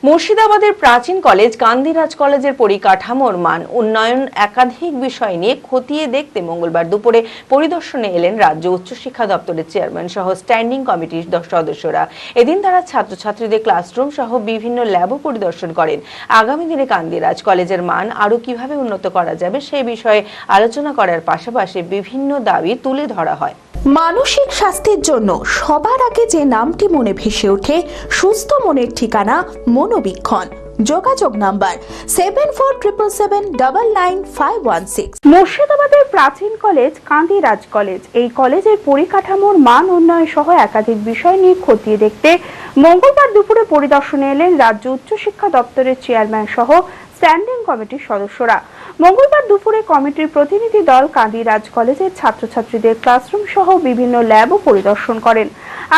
মুর্শিদাবাদের প্রাচীন কলেজ কান্দিরাজ কলেজের পরিকাঠামোর মান উন্নয়ন একাধিক বিষয় নিয়ে খতিয়ে দেখতে মঙ্গলবার দুপুরে পরিদর্শনে এলেন রাজ্য উচ্চশিক্ষা দপ্তরের চেয়ারম্যান সহ স্ট্যান্ডিং কমিটির সদস্যরা। এদিন তারা ছাত্রছাত্রীদের ক্লাসরুম সহ বিভিন্ন ল্যাবও পরিদর্শন করেন। আগামী দিনে কান্দিরাজ কলেজের মান আরও কিভাবে উন্নত করা যাবে সেই বিষয়ে আলোচনা করার পাশাপাশি বিভিন্ন দাবি তুলে ধরা হয়। মানসিক স্বাস্থ্যের জন্য সবার আগে যে নামটি মনে ভেসে ওঠে সুস্থ মনের ঠিকানা মনোবীক্ষণ। যোগাযোগ নাম্বার 7477799516। মুর্শিদাবাদের প্রাচীন কলেজ কান্দিরাজ কলেজ এই কলেজের পরিকাঠামোর মান উন্নয়ন সহ একাধিক বিষয় নিয়ে খতিয়ে দেখতে মঙ্গলবার দুপুরে পরিদর্শনে এলেন রাজ্য উচ্চশিক্ষা দপ্তরের চেয়ারম্যান সহ স্ট্যান্ডিং কমিটির সদস্যরা। মঙ্গলবার দুপুরে কমিটির প্রতিনিধি দল কান্দিরাজ কলেজের ছাত্রছাত্রীদের ক্লাসরুম সহ বিভিন্ন ল্যাবও পরিদর্শন করেন।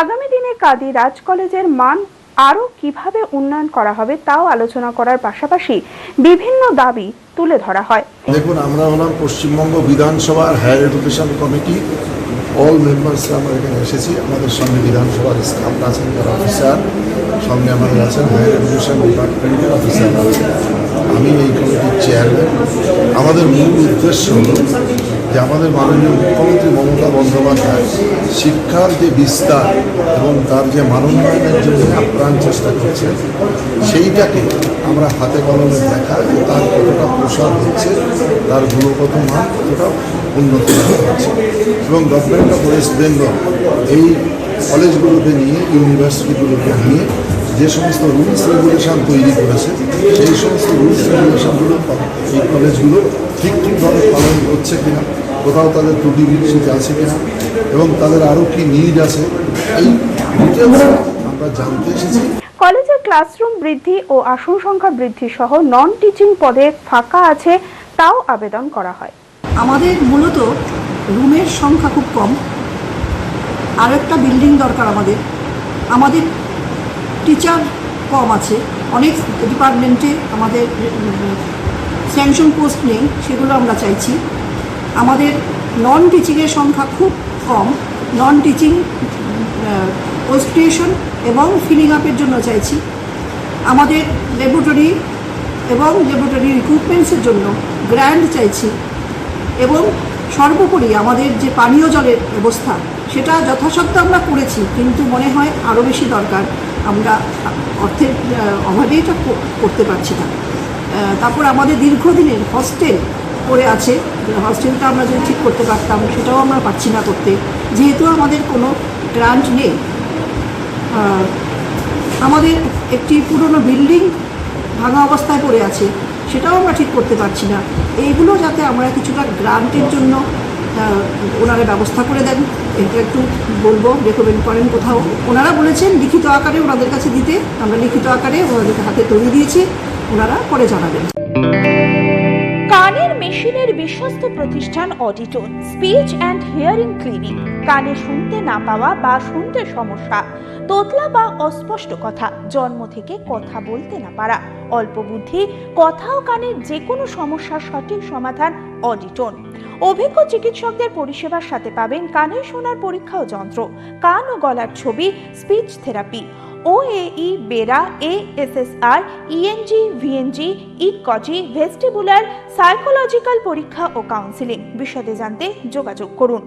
আগামী দিনে কান্দিরাজ কলেজের মান আরও কিভাবে উন্নয়ন করা হবে তাও আলোচনা করার পাশাপাশি বিভিন্ন দাবি তুলে ধরা হয়। দেখুন, আমরা হলাম পশ্চিমবঙ্গ বিধানসভার higher education committee, all members আমরা এখানে এসেছি। আমাদের সঙ্গে বিধানসভার স্টাফ আছেন, যারা অফিসার, সঙ্গে আমাদের আছেন হায়ার এডুকেশন ডিপার্টমেন্টের অফিসার আছেন। আমি এই কমিটির চেয়ারম্যান। আমাদের মূল উদ্দেশ্য হল যে আমাদের মাননীয় মুখ্যমন্ত্রী মমতা বন্দ্যোপাধ্যায় শিক্ষার যে বিস্তার এবং তার যে মানোন্নয়নের জন্য আপ্রাণ চেষ্টা করছে, সেইটাকে আমরা হাতে কলমে দেখা যে তার কতটা প্রসার হচ্ছে, তার গুণগত মান কতটা উন্নত হচ্ছে। এবং গভর্নমেন্ট অফ ওয়েস্ট বেঙ্গল এই কলেজগুলোকে নিয়ে, ইউনিভার্সিটিগুলোকে নিয়ে যে সমস্ত রুলস রেগুলেশন তৈরি করেছে, সেই সমস্ত রুলস রেগুলেশনগুলো এই কলেজগুলো ঠিকভাবে পালন করছে কিনা, কোথাও তাদের ত্রুটি বিচ্যুতি আছে কিনা এবং তাদের আরও কি নিড আছে, এই ডিটেলস আমরা জানতে এসেছি। কলেজের ক্লাসরুম বৃদ্ধি ও আসন সংখ্যা বৃদ্ধি সহ নন টিচিং পদে ফাঁকা আছে তাও আবেদন করা হয়। আমাদের মূলত রুমের সংখ্যা খুব কম, আরও একটা বিল্ডিং দরকার। আমাদের টিচার কম আছে, অনেক ডিপার্টমেন্টে আমাদের স্যাংশন পোস্ট নেই, সেগুলো আমরা চাইছি। আমাদের নন টিচিংয়ের সংখ্যা খুব কম, নন টিচিং পোস্ট ক্রিয়েশন এবং ফিলিং আপের জন্য চাইছি। আমাদের ল্যাবরেটরি এবং ল্যাবরেটরি ইকুইপমেন্টসের জন্য গ্র্যান্ট চাইছি। এবং সর্বোপরি আমাদের যে পানীয় জলের ব্যবস্থা, সেটা যথাসাধ্য আমরা করেছি, কিন্তু মনে হয় আরও বেশি দরকার। আমরা অর্থের অভাবে এটা করতে পারছি না। তারপর আমাদের দীর্ঘদিনের হস্টেল পড়ে আছে, হস্টেলটা আমরা যদি ঠিক করতে পারতাম, সেটাও আমরা পারছি না করতে, যেহেতু আমাদের কোনো গ্রান্ট নেই। আমাদের একটি পুরনো বিল্ডিং ভাঙা অবস্থায় পড়ে আছে, সেটাও আমরা ঠিক করতে পারছি না। এইগুলো যাতে আমরা কিছুটা গ্রান্টের জন্য ওনারা ব্যবস্থা করে দেন, এটা একটু বলবো, রেকমেন্ড করেন কোথাও। ওনারা বলেছেন লিখিত আকারে ওনাদের কাছে দিতে, আমরা লিখিত আকারে ওনাদের হাতে তুলে দিয়েছি, ওনারা পরে জানাবেন। কানের মেশিনের বিশ্বস্ত প্রতিষ্ঠান Auditone speech and hearing clinic. কানে শুনতে না পাওয়া বা শুনতে সমস্যা, তোতলা বা অস্পষ্ট কথা, জন্ম থেকে কথা বলতে না পারা, অল্প বুদ্ধি, কথা ও কানের যে কোনো সমস্যার সঠিক সমাধান অডিটোন। অভিজ্ঞ চিকিৎসকদের পরিষেবার সাথে পাবেন কানে শোনার পরীক্ষা ও যন্ত্র, কান ও গলার ছবি, speech therapy, OAE, BERA, ASSR, ENG, VNG, ইটকজি, ভেস্টিবুলার, সাইকোলজিক্যাল পরীক্ষা ও কাউন্সিলিং। বিশদে জানতে যোগাযোগ করুন।